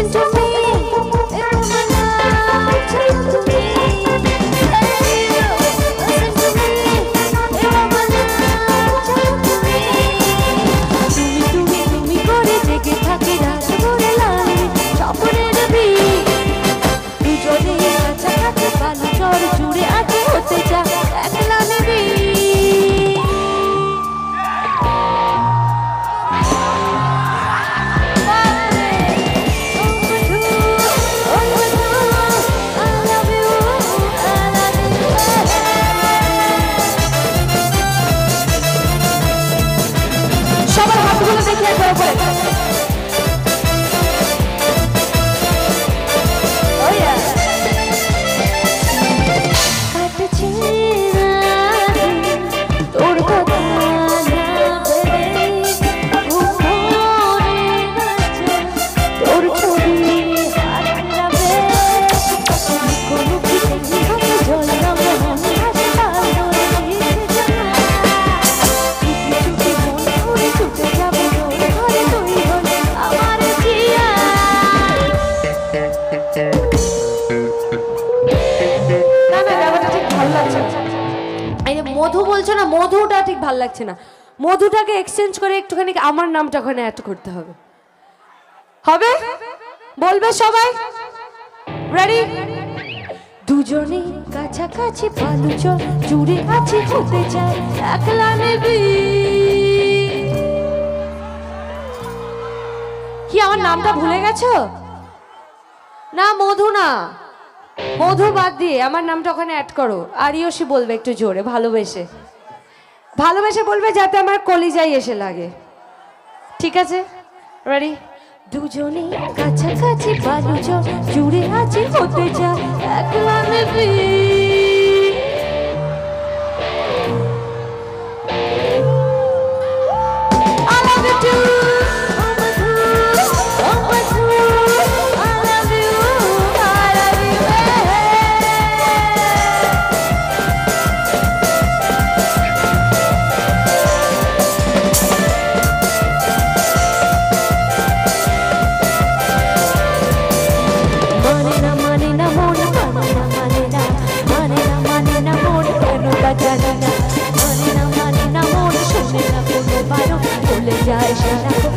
listen to me. মধু বলছো না, মধুটা ঠিক ভালো লাগছে না। মধুটাকে এক্সচেঞ্জ করে একটুখানি আমার নামটা ওখানে অ্যাড করতে হবে। হবে? বলবে সবাই? রেডি? দুজনে কাছাকাছি ভালো চল, জুড়ে আছি হতে চাই একলা নেবি। কি আমার নামটা ভুলে গেছো? না মধু না, মধু বাদ দিয়ে আমার নামটা ওখানে অ্যাড করো। আরিয়সী বলবে একটু জোরে, ভালোবেসে ভালোবেসে বলবে যাতে আমার কলিজায় এসে লাগে। ঠিক আছে? রেডি? দুজনে কাছাকাছি ভালো চল, জুড়ে আছি হতে চাই একলা নেবি। I love you too. Jai Shri Ram.